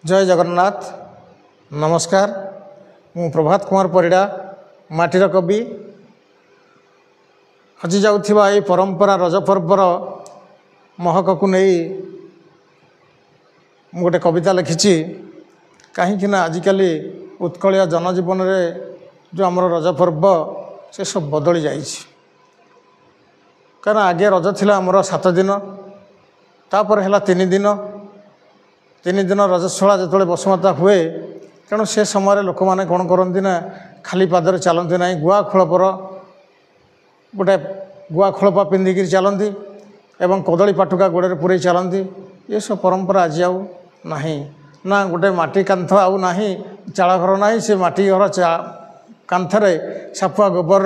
जय जगन्नाथ। नमस्कार। मु प्रभात कुमार परिड़ा माटीर कवि। हजि जाउथिबा ए परंपरा रज पर्वर महक को नहीं मु गोटे कविता लिखिछि। कहीं आजिकल उत्कलिया जनजीवन रे जो आमर रज पर्व से सब बदली जाइछि। कारण आगे रज थिला आमर 7 दिन, तापर हैला 3 दिन। 3 दिन रजस्वला जो बसुमता हुए, तेणु से समय लोक मैंने कौन करती ना खाली पादर चलती ना, गुआ खोलपर गोटे गुआ खोलपा पिंधिकी चलती एवं कदली पाटुका गोड़े पूरे चलती। ये सब परंपरा आज आउ नहीं ना। गोटे माटी कांथ आउ नहीं, चाल घर ना, से माटी घर कांथरे सापुआ गोबर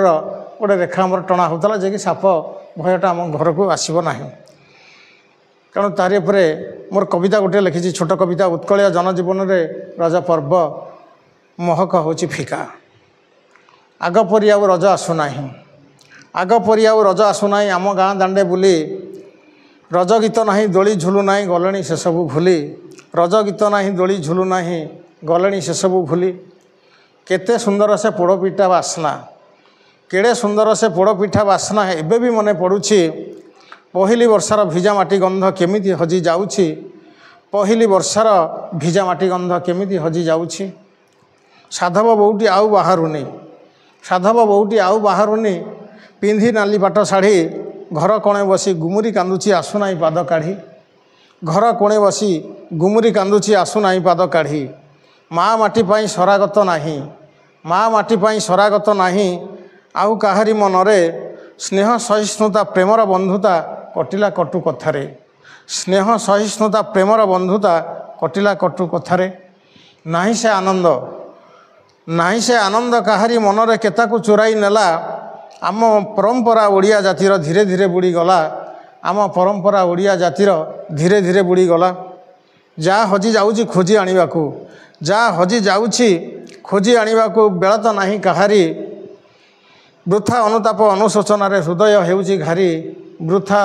गोटे रेखा आमर टणा होता जे कि साप भयटा आम घर को आसब ना। कारण तारी उपरे मोर कविता गोटे लिखी, छोट कविता। उत्कलिया जनजीवन में रज पर्व महक होची फिका। आग परी आउ रज आसुना, आग परी आउ रज आसुना। आम गाँ दांडे बुली रज गीत नहीं, दोली झुलु ना, गले से सबू भूली। रज गीत नहीं, दोली झुलु ना, गले से सबू भूली। केते सुंदर से पोड़पिठा बास्ना, केड़े सुंदर से पोड़पिठा बास्ना एबे भी मने पड़ुछि। पहली वर्षार भिजा माटी गंध केमिति हजि जाउछि। पहली वर्षार भिजा माटी गंध केमिति हजि जाउछि। साधव बहुटी आउ बाहरुनी, साधव बहुटी आउ बाहरुनी। पिंधि नाली पाट शाढ़ी, घर कोणे बसी गुमुरी कांदुछि आसुनाई पाद काढ़ी। घर कोणे बसी गुमुरी कांदुछि आसुनाई पाद काढ़ी। माँ माटी पाई सरागत नाही, माँ माटी पाई सरागत नाही। आउ काहारी मनरे स्नेह सहिष्णुता प्रेमर बंधुता कटिला कटु कथारे। स्नेह सहिष्णुता प्रेमर बंधुता कटिला कटु कथारे। नाही से आनंद, नाही से आनंद काहारी मनरे केताकु चोराई नेला। आम परंपरा ओडिया जातिर धीरे धीरे बुड़ी गला। आम परंपरा ओडिया जातिर धीरे धीरे बुड़ी गला। जा हजि जाउछि खोजी आनिबाकू, जा हजि जाउछि खोजी आनिबाकू। बेला तो नाही काहारी, वृथा अनुताप अनुशोचन हृदय हेउछि घारी। वृथा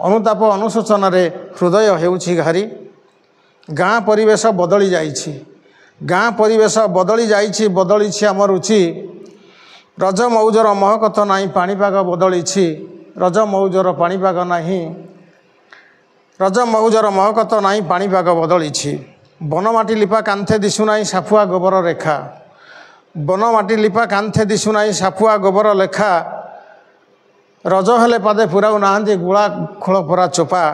अनुताप अनुशोचन हृदय हेउछि घारी। गाँ परिवेश बदली जाइछि, गाँ परिवेश बदली जाइछि। बदलिछि आम रुचि। रज मौजर महकत नाही, पाणीपाग बदलिछि। रज मौजर पाणीपाग नाही, रज मौजर महकत नाही, पाणीपाग बदलिछि। बनमाटी लिपा कांथे दिशुनाई साफुआ गोबर रेखा। बनमाटी लिपा कांथे दिशुनाई साफुआ गोबर लेखा। रज हेले पादे पुराऊ नाहांती गुआ खोलपरा चोपा।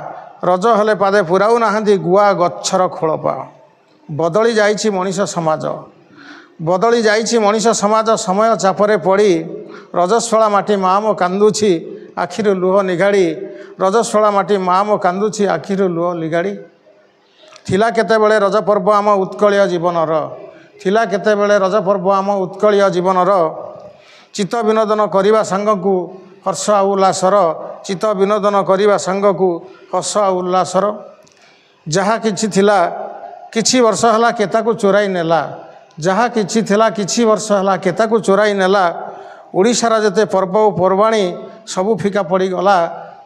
रज हेले पादे पुराऊ नाहांती गुआ गच्छर खोलपा। बदली जाइछि मनीष समाज, बदली जाइछि मनीष समाज। समय चापरे पड़ी रजस्वला माटी मामो कांदुछि आखिरु लुह निगाड़ी। रजस्वला माटी मामो कांदुछि आखिरु लुह निगाड़ी। थिला केतेबेले रज पर्व आम उत्कलिया जीवनर, थिला केतेबेले रज पर्व आम उत्कलिया जीवनर। चित्त विनोदन करिबा सांगकू हर्ष आ उल्लासर। चित्त विनोदन करिबा सांगकू हर्ष आ उल्लासर। जहा किछि थिला किछि वर्ष हला केताकू चोराई नेला। जहा किछि थिला किछि वर्ष हला केताकू चोराई नेला। ओडिशार जेते पर्व पर्वाणी सबू फिका पड़ी गला।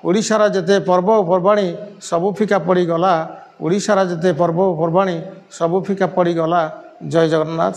ओडिशार जेते पर्व पर्वाणी सबू फिका पड़ी गला। ओडिशार जेते पर्व पर्वाणी सबू फिका पड़ी गला। जय जगन्नाथ।